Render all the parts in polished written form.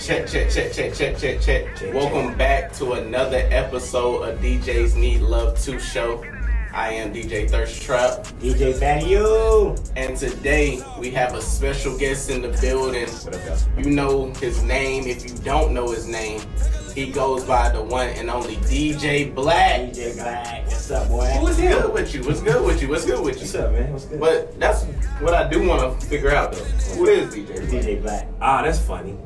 Check. Welcome back to another episode of DJs Need Love 2 show. I am DJ Thirst Trap. DJ Value. And today we have a special guest in the building. You know his name. If you don't know his name, he goes by the one and only DJ Blak. DJ Blak. What's up, boy? What's good with you? What's good with you? What's up, man? What's good? But that's what I do want to figure out, though. Who is DJ Blak? DJ Blak. That's funny.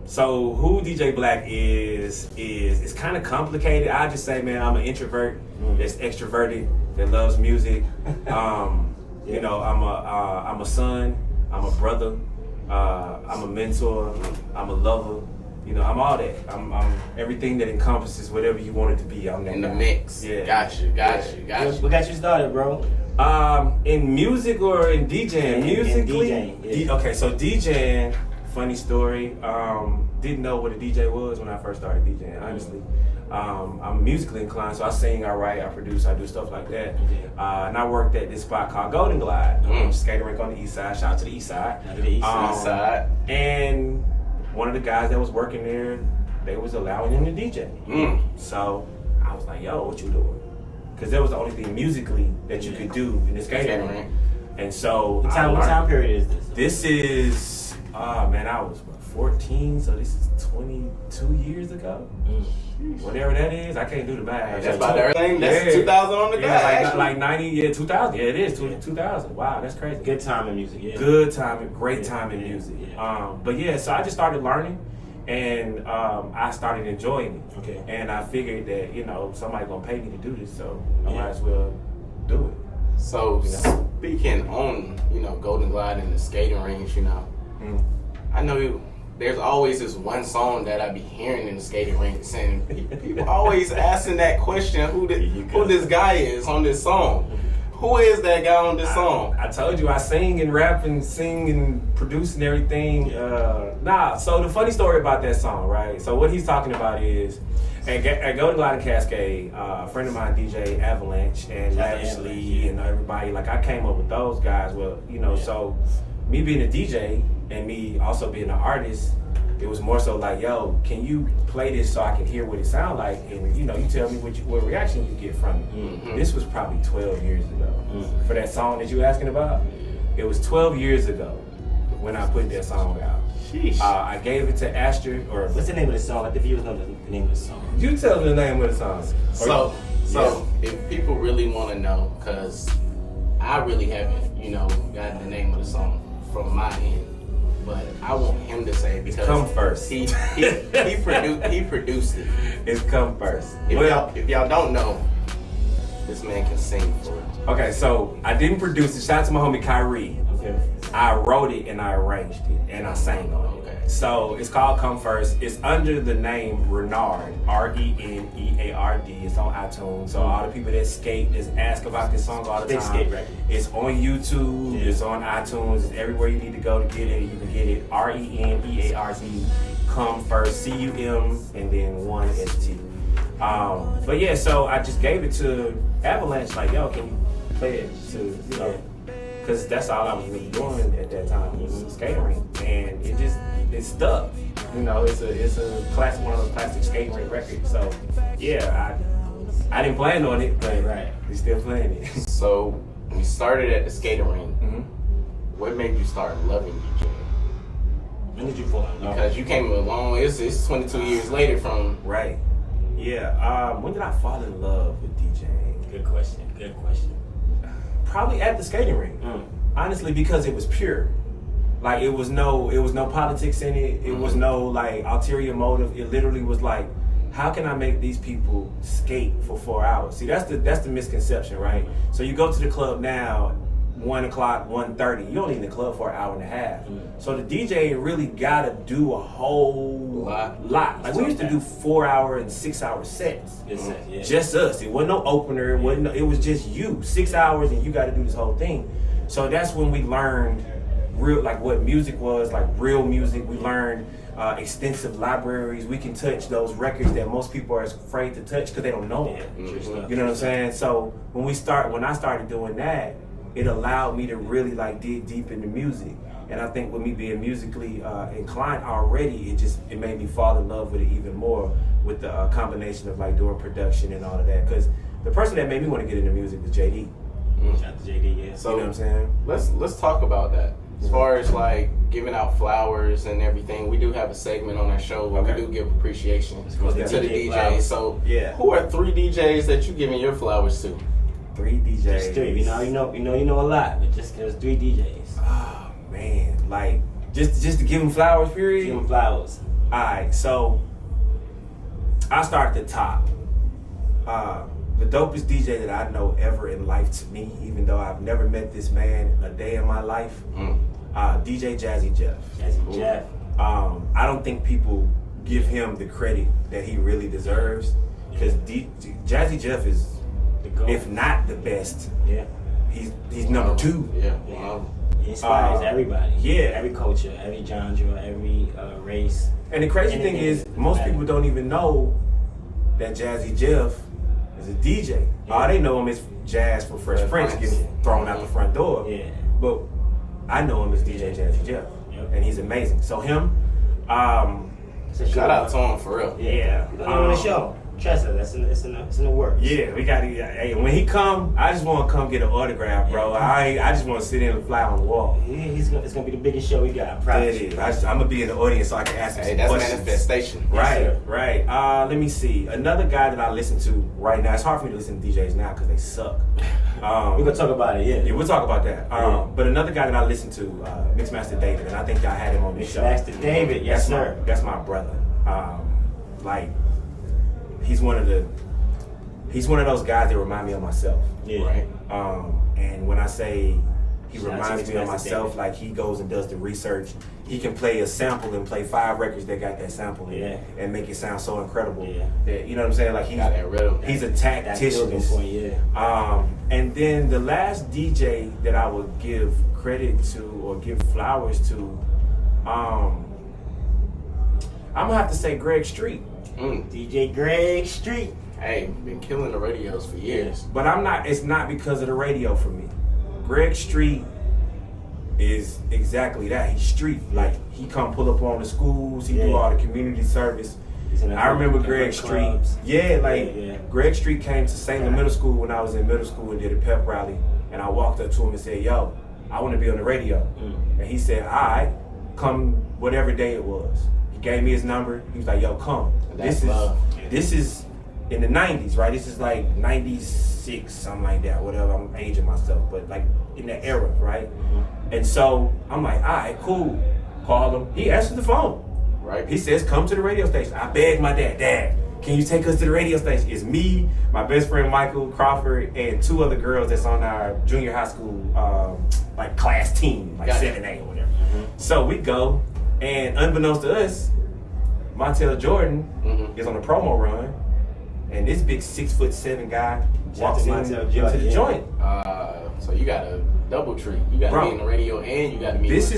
So who DJ Blak is kind of complicated. I just say, man, I'm an introvert that's extroverted, that loves music. You know, I'm a son, I'm a brother, I'm a mentor, I'm a lover. You know, I'm all that. I'm everything that encompasses whatever you want it to be. I'm that in the guy. mix. Yeah. Got you. What got you started, bro? In music or in DJing? Musically? In DJing, yeah. Okay, so DJing, funny story. Didn't know what a DJ was when I first started DJing, honestly. I'm musically inclined, so I sing, I write, I produce, I do stuff like that. And I worked at this spot called Golden Glide, skating rink on the east side. Shout out to the east side. And one of the guys that was working there, they was allowing him to DJ. So I was like, yo, what you doing? Because that was the only thing musically that you could do in the skating rink. And so what time period is this? This is, man, I was 14, so this is 22 years ago. Whatever that is, I can't do the math. That's about everything. That's 2000 on the dot. Like 90, 2000. Yeah, it is 2000. Wow, that's crazy. Good time in music, yeah. Good time, great time in music. But yeah, so I just started learning, and I started enjoying it. Okay. And I figured that, you know, somebody gonna pay me to do this, so I might as well do it. So speaking on, you know, Golden Glide and the skating range, you know, I know there's always this one song that I be hearing in the skating rink, and people always asking that question, who this guy is on this song. Who is that guy on this song? I told you I sing and rap and sing and produce and everything. So the funny story about that song, right? So what he's talking about is, at Golden Glide and Cascade, a friend of mine, DJ Avalanche and Lavishly and everybody, like I came up with those guys. Well, you know, so me being a DJ and me also being an artist, it was more so like, yo, can you play this so I can hear what it sounds like? And you know, you tell me what reaction you get from it. This was probably 12 years ago. For that song that you asking about, it was 12 years ago when I put that song out. Sheesh. I gave it to Astor, or what's the name of the song? Let the viewers know the name of the song. You tell me the name of the song. So if people really want to know, because I really haven't, you know, got the name of the song from my end, but I want him to say it because Come First. He produced it. It's Come First. If y'all don't know, this man can sing for it. Okay, so I didn't produce it. Shout out to my homie Kyrie. Okay. I wrote it and I arranged it and I sang on it. Okay. So it's called Come First. It's under the name Renard, Reneard. It's on iTunes. So all the people that skate just ask about this song all the time. Skate record. It's on YouTube. Yeah. It's on iTunes. It's everywhere you need to go to get it. You can get it. Reneard. Come First. CUM and then 1ST. But yeah, so I just gave it to Avalanche. Like, yo, can you play it to, you know? Because that's all I was really doing at that time was skating rink, and it stuck. You know, it's a classic, one of those classic skating rink records. So yeah, I didn't plan on it, but we still playing it. So we started at the skating rink. What made you start loving DJing? When did you fall in love? Because you came along. It's 22 years later from right. Yeah. When did I fall in love with DJing? Good question. Probably at the skating rink. Honestly, because it was pure. Like it was no politics in it. It was no like ulterior motive. It literally was like, how can I make these people skate for 4 hours? See, that's the misconception, right? So you go to the club now, 1 o'clock, 1:30. You don't need the club for an hour and a half. So the DJ really gotta do a whole lot. Like we used to do 4 hour and 6 hour sets. Just us. It wasn't no opener. It was just you. 6 hours and you got to do this whole thing. So that's when we learned real, like what music was, like real music. We learned extensive libraries. We can touch those records that most people are afraid to touch because they don't know them. You know what I'm saying? So when I started doing that, it allowed me to really like dig deep into music. And I think with me being musically inclined already, it made me fall in love with it even more with the combination of like doing production and all of that. Because the person that made me want to get into music was JD. Shout out to JD, yeah. So you know what I'm saying? let's talk about that. As far as like giving out flowers and everything, we do have a segment on our show where we do give appreciation to the DJ DJs. flowers. So Yeah. who are 3 DJs that you giving your flowers to? 3 DJs. Just 3. You know a lot, but just there's 3 DJs. Oh man, like just to give them flowers, period. Give them flowers. All right, so I start at the top. The dopest DJ that I know ever in life to me, even though I've never met this man a day in my life, DJ Jazzy Jeff. Jazzy Jeff. I don't think people give him the credit that he really deserves, because Jazzy Jeff is, The GOAT. if not the best, Yeah. he's number 2. Yeah. He inspires everybody. yeah. Every culture, every genre, every race. And the crazy thing is, most people don't even know that Jazzy Jeff is a DJ. All they know him is Jazz from Fresh Prince getting thrown out the front door. Yeah. But I know him as DJ Jazzy Jeff, and he's amazing. So him, Shout out to him for real. yeah. We're gonna on the show. Trust us, it's in the works. Yeah, we got to. Hey, when he come, I just want to come get an autograph, bro. I just want to sit in and fly on the wall. It's gonna be the biggest show we got. I'm proud of you. I'm gonna be in the audience so I can ask him some That's questions. manifestation. Right, Yes, sir. right. Let me see. Another guy that I listen to right now. It's hard for me to listen to DJs now because they suck. We're gonna talk about it, yeah. Yeah, we'll talk about that. But another guy that I listen to, Mixmaster David, and I think I had him on this show. Mixmaster David, yes, sir. That's my brother. Like, he's one of those guys that remind me of myself. Yeah. Right. And when I say he Shout out reminds to me of Mixmaster myself, David. like he goes and does the research. He can play a sample and play 5 records that got that sample in it and make it sound so incredible. Yeah. That, you know what I'm saying? Like Got that rhythm. he's a That tactician. building point, yeah. And then the last DJ that I would give credit to or give flowers to, I'm gonna have to say Greg Street. DJ Greg Street. Hey, been killing the radios for years. But it's not because of the radio for me. Greg Street is exactly that. He's street. Like, he come pull up on the schools, he do all the community service. I remember Greg Street. Yeah, Greg Street came to St. Louis Middle School when I was in middle school and did a pep rally. And I walked up to him and said, yo, I want to be on the radio. And he said, all right, come whatever day it was. He gave me his number. He was like, yo, come. That's love. This is in the 90s, right? This is like 96, something like that, whatever. I'm aging myself, but like in that era, right? And so I'm like, all right, cool. Call him. He answers the phone. Right. He says, come to the radio station. I begged my dad, can you take us to the radio station? It's me, my best friend Michael Crawford, and 2 other girls that's on our junior high school like class team, like 7A or whatever. So we go, and unbeknownst to us, Montel Jordan is on a promo run, and this big 6'7" guy walks into the joint. So you got a double treat. You got to be in the radio and you got to meet. This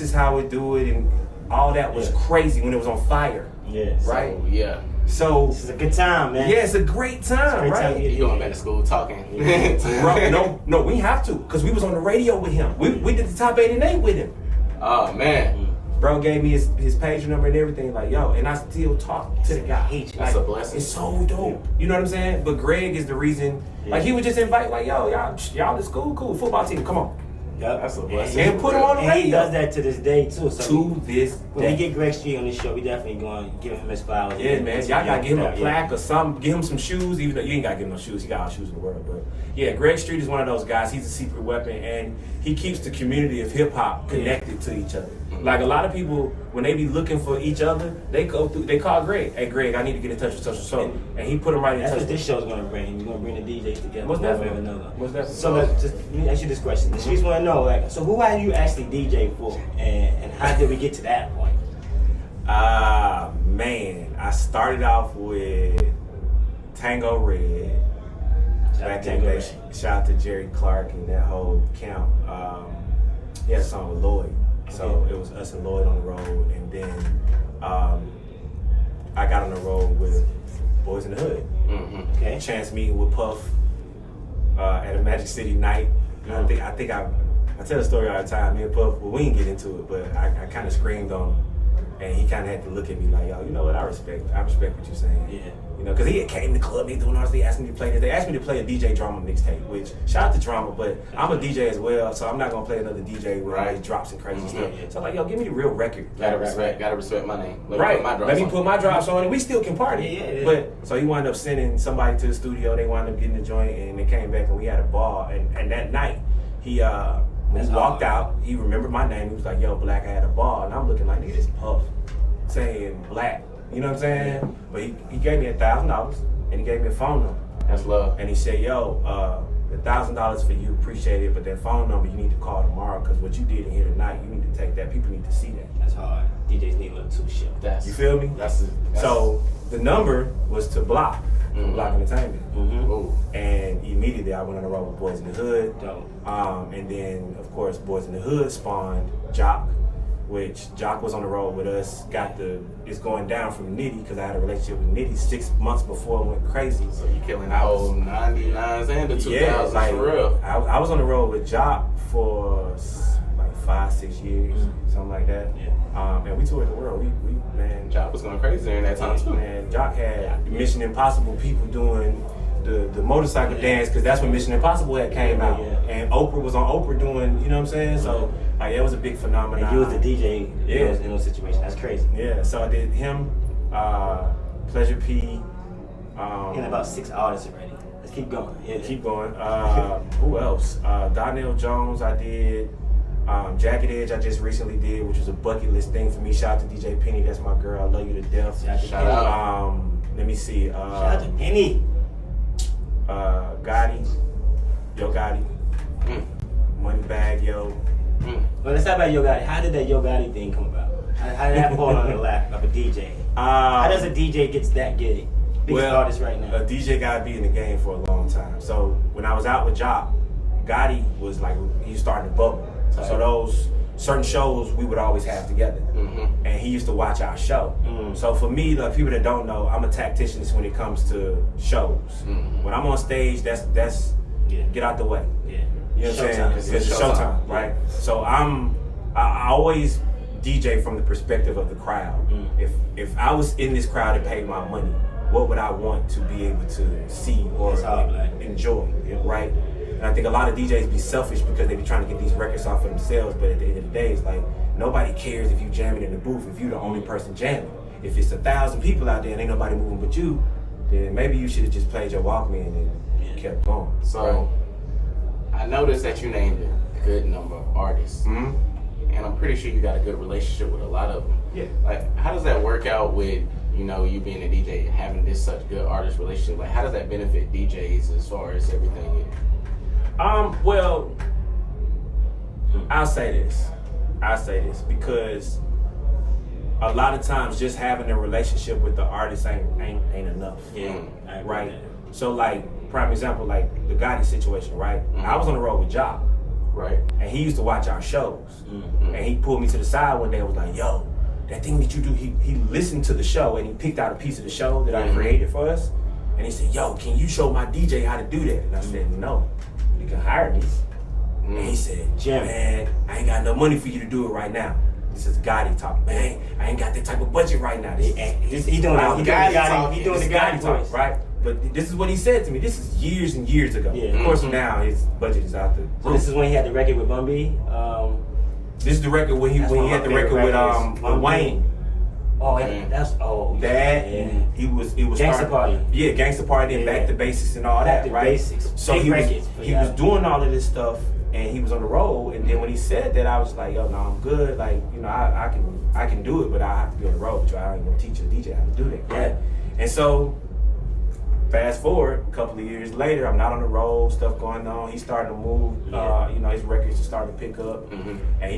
is how we do it, and all that was crazy when it was on fire. Yes. Right? So, yeah. So This is a good time, man. yeah, it's a great time, right? You going back to school talking. Bro, no, we have to, because we was on the radio with him. We did the top 8 and 8 with him. Oh, man. Bro gave me his page number and everything, like, yo, and I still talk to the guy. That's a blessing. It's so dope. You know what I'm saying? But Greg is the reason, like, he would just invite, like, yo, y'all this cool, football team, come on. Yep. That's a blessing. And put him on the And he radio. does that to this day, too. So To this when we day. get Greg Street on the show, we definitely going to give him his flowers. Yeah, man. Y'all gotta give him a plaque or something. Give him some shoes, even though you ain't gotta give him no shoes. He got all the shoes in the world. But yeah, Greg Street is one of those guys. He's a secret weapon, and he keeps the community of hip hop connected to each other. Like, a lot of people, when they be looking for each other, they call Greg. Hey, Greg, I need to get in touch with so. And he put them right in That's touch. what this show's going to bring. We're going to bring the DJs together. Most one way or definitely. another. Most definitely. So let me ask you this question. The streets want to know, like, so who have you actually DJ for, and how did we get to that point? Man, I started off with Tango Red. Back in the day, shout out to Jerry Clark and that whole camp. He had a song with Lloyd. So it was us and Lloyd on the road, and then I got on the road with Boys in the Hood. Okay. Chance meeting with Puff at a Magic City night. I think I I tell the story all the time. Me and Puff, well, we didn't get into it, but I kind of screamed on him. And he kind of had to look at me like, yo, you know what? I respect what you're saying. Yeah. You know, because he had came to the club, they doing all this, they asked me to play this. They asked me to play a DJ Drama mixtape, which, shout out to Drama, but I'm a DJ as well, so I'm not going to play another DJ with all these drops and crazy stuff. Yeah. So I'm like, yo, give me the real record. Gotta respect my name. Let me put my drops on, and we still can party. Yeah. But, so he wound up sending somebody to the studio, they wound up getting the joint, and they came back, and we had a ball. And that night, he walked out, he remembered my name, he was like, yo, Black, I had a ball. And I'm looking like, nigga, this Puff saying Black. You know what I'm saying? Yeah. But he gave me $1,000 and he gave me a phone number. That's love. And he said, yo, $1,000 for you, appreciate it, but that phone number you need to call tomorrow because what you did in here tonight, you need to take that. People need to see that. That's hard. Djs Need Love 2 show. You feel me? So the number was to Block, from Block Entertainment. And immediately I went on the road with Boys in the Hood. Dope. And then, of course, Boys in the Hood spawned Jock, which Jock was on the road with us, it's going down from Nitty, because I had a relationship with Nitty 6 months before it went crazy. So you killing the whole 99s and the 2000s, yeah, like, for real. I was on the road with Jock for like 5-6 years, something like that. Yeah. And we toured the world. We man, Jock was going crazy during that time too. Man, Jock had Mission Impossible people doing the motorcycle dance, because that's when Mission Impossible had came out. And Oprah was on Oprah doing, you know what I'm saying? So like it was a big phenomenon. And you was the DJ in those situations. That's crazy. Yeah, so I did him, Pleasure P. And about 6 artists already. Let's keep going. Yeah. Keep going. Who else? Donnell Jones I did. Jagged Edge I just recently did, which was a bucket list thing for me. Shout out to DJ Penny, that's my girl. I love you to death. Shout out. Let me see. Shout out to Penny. Gotti. Yo Gotti. Moneybag Yo. Well, let's talk about Yo Gotti. How did that Yo Gotti thing come about? How did that fall on the lap of a DJ? How does a DJ get that gig? Biggest artist right now. A DJ gotta be in the game for a long time. So when I was out with Jock, Gotti was like, he was starting to bubble. So those certain shows we would always have together. And he used to watch our show. So for me, the people that don't know, I'm a tactician when it comes to shows. When I'm on stage, that's get out the way. Yeah. You know what I'm saying? It's showtime, right? So I always DJ from the perspective of the crowd. If I was in this crowd and paid my money, what would I want to be able to see or enjoy, right? And I think a lot of DJs be selfish because they be trying to get these records off for themselves, but at the end of the day, it's like, nobody cares if you jamming in the booth if you're the only person jamming. If it's 1,000 people out there and ain't nobody moving but you, then maybe you should have just played your Walkman and kept going. So, I noticed that you named a good number of artists. And I'm pretty sure you got a good relationship with a lot of them. Yeah. Like, how does that work out with, you being a DJ and having this such good artist relationship? Like, how does that benefit DJs as far as everything? Well, I'll say this because a lot of times just having a relationship with the artist ain't enough. Yeah. Right? So like, prime example, like the Gotti situation, right? I was on the road with Jock. Right. And he used to watch our shows. And he pulled me to the side one day and was like, yo, that thing that you do, he listened to the show and he picked out a piece of the show that I created for us. And he said, yo, can you show my DJ how to do that? And I said, no, you can hire me. And he said, man, I ain't got no money for you to do it right now. This is Gotti talking. Man, I ain't got that type of budget right now. He doing the Gotti voice, right? But this is what he said to me. This is years and years ago. Yeah. Of course, now his budget is out the roof. So this is when he had the record with Bun B? This is the record when he had the record with Wayne. He was Gangsta Party. Yeah, Gangsta Party and Back to Basics and all that, right? Basics. So he was doing all of this stuff and he was on the road, and then when he said that, I was like, yo, no, I'm good. Like, I can do it, but I have to be on the road. I ain't gonna teach a DJ how to do that, right? And so fast forward a couple of years later, I'm not on the road, stuff going on. He's starting to move. His records are starting to pick up. And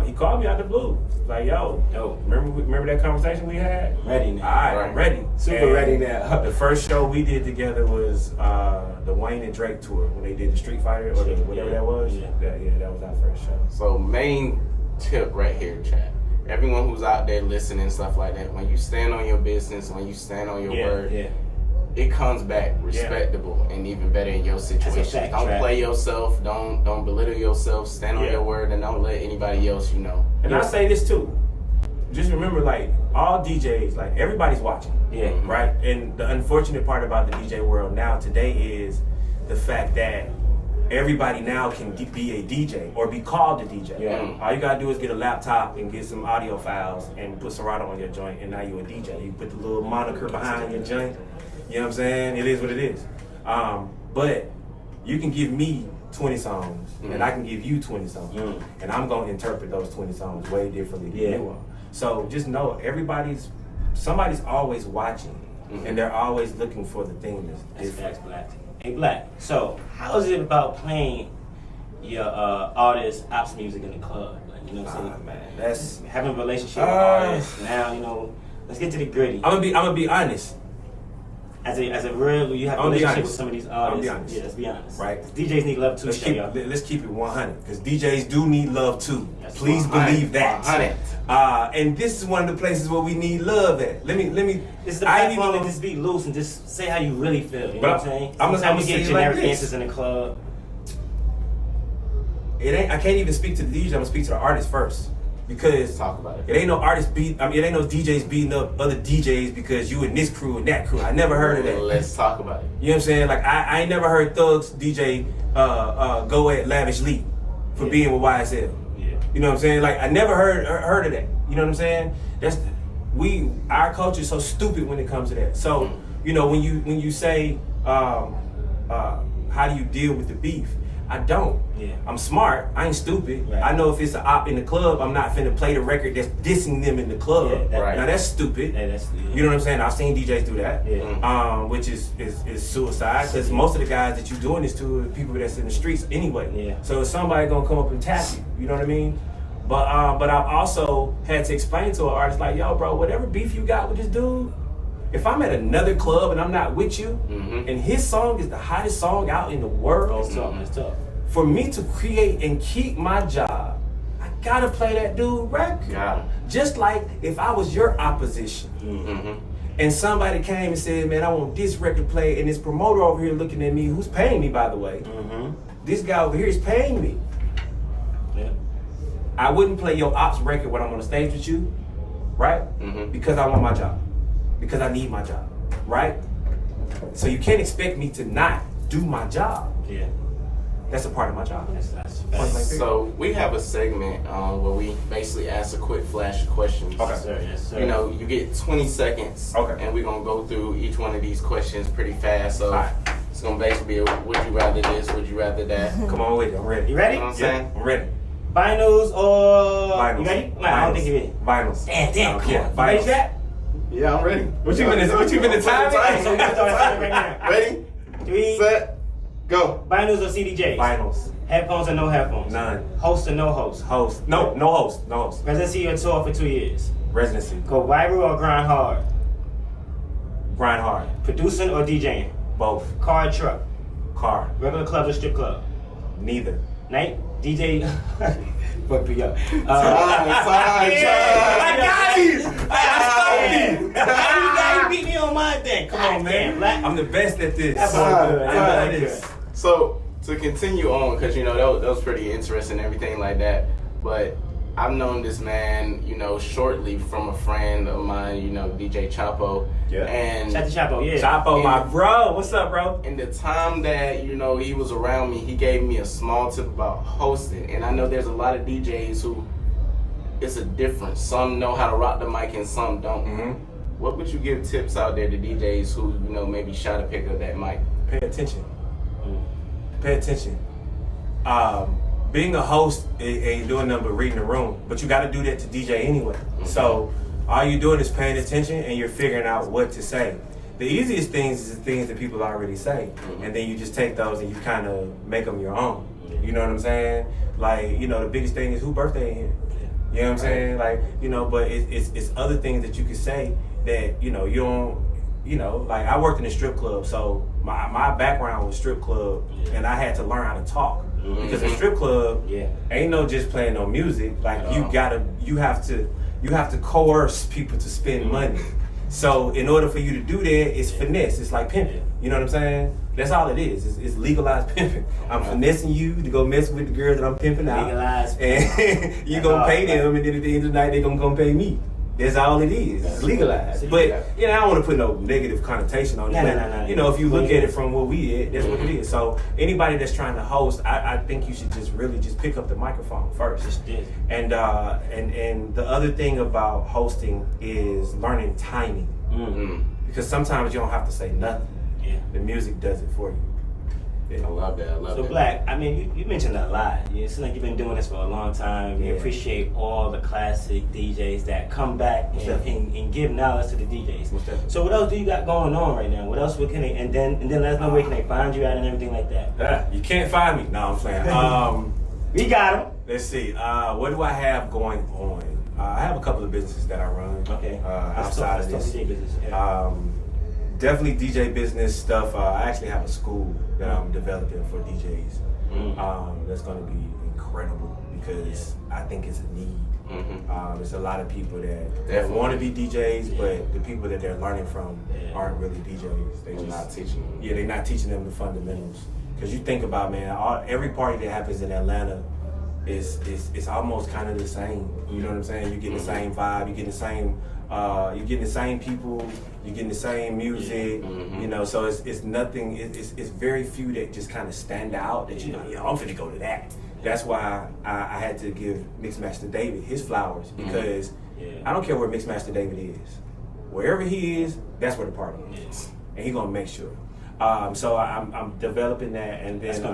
he called me out the blue. Like, yo, remember that conversation we had? Ready now. All right, I'm ready. Super ready now. The first show we did together was the Wayne and Drake tour when they did the Street Fighter or whatever that was. That was our first show. So main tip right here, chat. Everyone who's out there listening, stuff like that, when you stand on your business, when you stand on your word, it comes back respectable and even better in your situation. Don't play yourself. Don't belittle yourself. Stand on your word and don't let anybody else, you know. And I say this too. Just remember, like, all DJs, like, everybody's watching. Yeah. Right? And the unfortunate part about the DJ world now today is the fact that everybody now can be a DJ or be called a DJ. Yeah. All you gotta do is get a laptop and get some audio files and put Serato on your joint, and now you're a DJ. You put the little moniker behind your joint. You know what I'm saying? It is what it is. But you can give me 20 songs, and I can give you 20 songs, and I'm gonna interpret those 20 songs way differently than you are. So just know, somebody's always watching, and they're always looking for the thing that's different. Black. Hey, Black. So how is it about playing your artist ops music in the club? Like, you know what I'm saying? Man, that's having a relationship with artists. Now, you know, let's get to the gritty. I'm gonna be honest. As a real, you have a relationship with some of these artists. I'm gonna be honest. Yeah, let's be honest. Right. DJs need love too. Let's keep it 100, because DJs do need love too. That's Please 100. believe that. 100. And this is one of the places where we need love at. Let me. It's the platform to just be loose and just say how you really feel. You know what I'm saying? I'm we get generic answers in the club. It ain't. I can't even speak to the DJ. I'm gonna speak to the artist first, because Talk about it. It ain't no artist it ain't no DJs beating up other DJs because you in this crew and that crew. I never heard of that. Let's talk about it. You know what I'm saying? Like, I ain't never heard Thugs DJ go at Lavish Lee for being with YSL. Yeah. You know what I'm saying? Like, I never heard of that. You know what I'm saying? Our culture is so stupid when it comes to that. So, you know, when you say how do you deal with the beef? I don't. Yeah. I'm smart. I ain't stupid. Right. I know if it's an op in the club, I'm not finna play the record that's dissing them in the club. Yeah, Now that's stupid. You know what I'm saying? I've seen DJs do that. Yeah. Which is suicide, because most of the guys that you're doing this to are people that's in the streets anyway. Yeah. So somebody gonna come up and tap you. You know what I mean? But I've also had to explain to an artist, like, yo, bro, whatever beef you got with this dude, if I'm at another club and I'm not with you, and his song is the hottest song out in the world, It's tough. for me to create and keep my job, I gotta play that dude record. Got him. Just like if I was your opposition, and somebody came and said, man, I want this record played, and this promoter over here looking at me, who's paying me, by the way, this guy over here is paying me. Yeah. I wouldn't play your ops record when I'm on the stage with you, right? Because I want my job. Because I need my job, right? So you can't expect me to not do my job. Yeah. That's a part of my job. So we have a segment where we basically ask a quick flash of questions. Okay. Yes, sir. You know, you get 20 seconds. Okay. And we're gonna go through each one of these questions pretty fast. So Alright. it's gonna basically be a would you rather this, would you rather that. Come on with it. I'm ready. You ready? You know what I'm saying? I'm ready. Vinyls or Vinyls. You ready? No, I don't think you're ready. Vinyls. Damn, come Yeah, on. You ready vinyls. for that? Yeah, I'm ready. What you been time? Alright, so we can start starting right now. Ready? 3, Set. Go. vinyls or CDJs? Vinyls. Headphones or no headphones? None. Host or no host? Host. No host. No host. Residency or tour for 2 years? Residency. Go viral or grind hard? Grind hard. Producing or DJing? Both. Car or truck? Car. Regular club or strip club? Neither. Night? DJ? Fuck me up. Time. I got it! You beat me on my thing. Come on, man. Black. I'm the best at this. That's all good. I'm That's good at good. this. So to continue on, because you know that was pretty interesting and everything like that. But I've known this man, you know, shortly from a friend of mine, you know, DJ Chapo. Yeah. And Shout to Chapo, yeah. Chapo, my bro. What's up, bro? in the time that, you know, he was around me, he gave me a small tip about hosting. And I know there's a lot of DJs who it's a difference. Some know how to rock the mic and some don't. What would you give tips out there to DJs who, you know, maybe shy to pick up that mic? Pay attention. Pay attention. Being a host ain't doing nothing but reading the room, but you got to do that to DJ anyway. So all you're doing is paying attention and you're figuring out what to say. The easiest things is the things that people already say, and then you just take those and you kind of make them your own. You know what I'm saying? Like, you know, the biggest thing is who birthday in here. You know what I'm saying? Like, you know, but it's other things that you can say that, you know, you don't, you know, like I worked in a strip club, so my background was strip club, and I had to learn how to talk. Because a strip club ain't no just playing no music. Like you have to coerce people to spend money. So in order for you to do that, it's finesse. It's like pimping. You know what I'm saying? That's all it is. It's legalized pimping. I'm finessing you to go mess with the girls that I'm pimping out. Legalized and you gonna pay them, and then at the end of the night, they gonna come pay me. That's all it is. It's legalized. But I don't want to put no negative connotation on it. No. You know, if you look at it from what we at, that's what it is. So anybody that's trying to host, I think you should just really just pick up the microphone first. And the other thing about hosting is learning timing. Mm-hmm. Because sometimes you don't have to say nothing. Yeah. The music does it for you. I love that. So Blak, I mean, you mentioned a lot. It seems like you've been doing this for a long time. You appreciate all the classic DJs that come back and give knowledge to the DJs. So what else do you got going on right now? What else can they, and then let us know where can they find you at and everything like that? You can't find me. No, I'm playing. We got them. Let's see. What do I have going on? I have a couple of businesses that I run. Okay. Outside of this. DJ business. Yeah. Definitely DJ business stuff. I actually have a school that I'm developing for DJs. That's going to be incredible because I think it's a need. There's a lot of people that want to be DJs, but the people that they're learning from aren't really DJs. They're not teaching them. Yeah, they're not teaching them the fundamentals. Because you think about, man, every party that happens in Atlanta it's almost kind of the same. You know what I'm saying? You're getting the same vibe. You're getting the same. You're getting the same people. You're getting the same music. You know, so it's nothing. It's very few that just kind of stand out. That you know, I'm finna go to that. That's why I had to give Mixmaster David his flowers because I don't care where Mixmaster David is. Wherever he is, that's where the party is, and he's gonna make sure. So I'm developing that, and then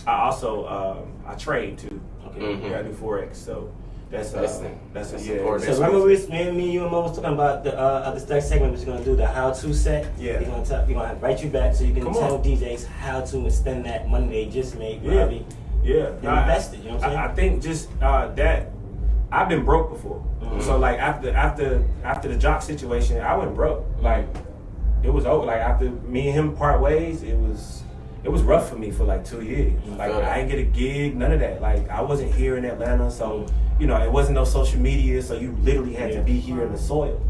I also I trade too. Okay, I do Forex, so that's important. So remember, me, you, and Mo was talking about the third segment. We're gonna do the how-to set. Yeah, we're gonna write you back so you can tell DJs how to spend that money they just made. Probably. Invest it. You know what I'm saying? I think just that I've been broke before. So like after the jock situation, I went broke. Like it was over. Like after me and him part ways, it was rough for me for like 2 years. Like I didn't get a gig, none of that. Like I wasn't here in Atlanta, so you know it wasn't no social media, so you literally had to be here in the soil.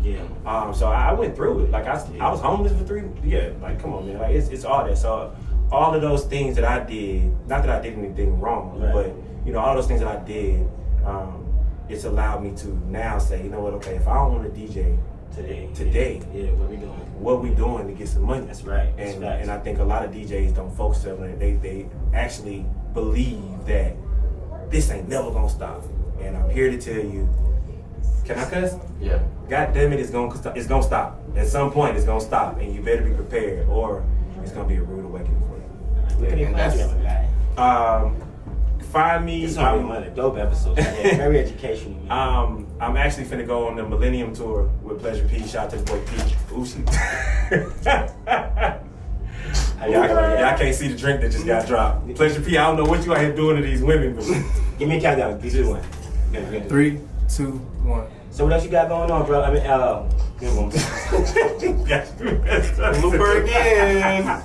So I went through it. Like I was homeless for 3. Like come on, man. Like it's all that. So all of those things that I did, not that I did anything wrong, but you know all those things that I did, it's allowed me to now say, you know what? Okay, if I don't want to DJ today, what we doing to get some money? That's right. And I think a lot of DJs don't focus on it. They actually believe that this ain't never gonna stop. And I'm here to tell you, can I cuss? Yeah. God damn it, it's gonna stop. At some point, it's gonna stop, and you better be prepared, or it's gonna be a rude awakening for you. Where can they find you, guy? Find me. This is one of the dope episodes. Very educational. I'm actually finna go on the Millennium Tour with Pleasure P. Shout out to the boy P. Uzi. Y'all can't see the drink that just got dropped. Pleasure P, I don't know what you out here doing to these women, but give me a countdown. 3, 2, 1. 3, 2, 1. So what else you got going on, bro? I mean, good one. Looper again.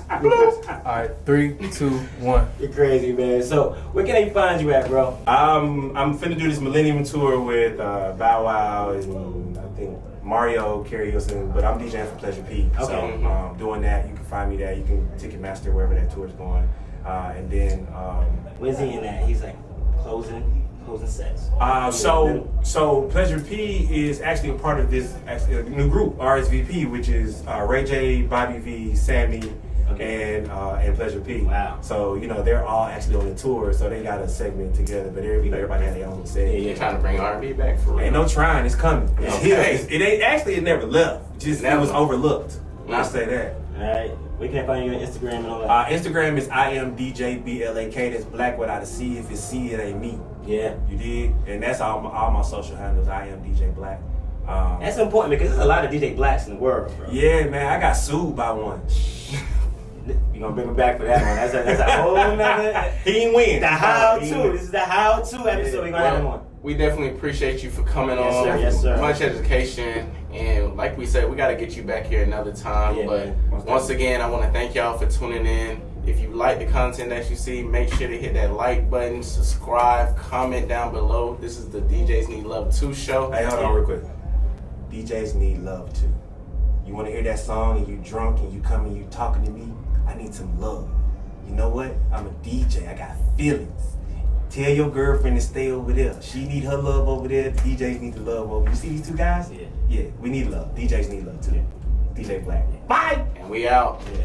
Alright, 3, 2, 1. You're crazy, man. So where can they find you at, bro? I'm finna do this Millennium Tour with Bow Wow and I think Mario Karaoke, but I'm DJing for Pleasure P. Okay. So doing that, you can find me there. You can Ticketmaster wherever that tour is going, and then where's he in that? He's like closing sets. So Pleasure P is actually a part of this new group, RSVP, which is Ray J, Bobby V, Sammy, and Pleasure P. Wow. So you know they're all actually on the tour, so they got a segment together. But everybody had their own segment. You're trying to bring R&B back for real. Ain't no trying, it's coming. It's here. It ain't actually. It never left. Just Never. It was overlooked. I'll say that. All right. Where can I find you on Instagram and all that? Instagram is IMDJ BLAK. That's Black without a C. If it's C, it ain't me. Yeah. You did? And that's all my social handles. I am DJ Blak. That's important because there's a lot of DJ Blaks in the world, bro. Yeah, man. I got sued by one. You're going to bring him back for that one. That's a whole nother... He didn't win. The how-to. This is the how-to episode. We're going to have him on. We definitely appreciate you for coming on. Sir. Yes, sir. Much education. And like we said, we got to get you back here another time. Yeah, but man. once again, I want to thank y'all for tuning in. If you like the content that you see, make sure to hit that like button, subscribe, comment down below. This is the DJs Need Love 2 show. Hey, hold on real quick. DJs Need Love 2. You want to hear that song and you drunk and you come and you talking to me? I need some love. You know what? I'm a DJ. I got feelings. Tell your girlfriend to stay over there. She need her love over there. The DJs need the love over. You see these two guys? Yeah. Yeah, we need love. DJs need love too. DJ Blak. Bye! And we out. Yeah.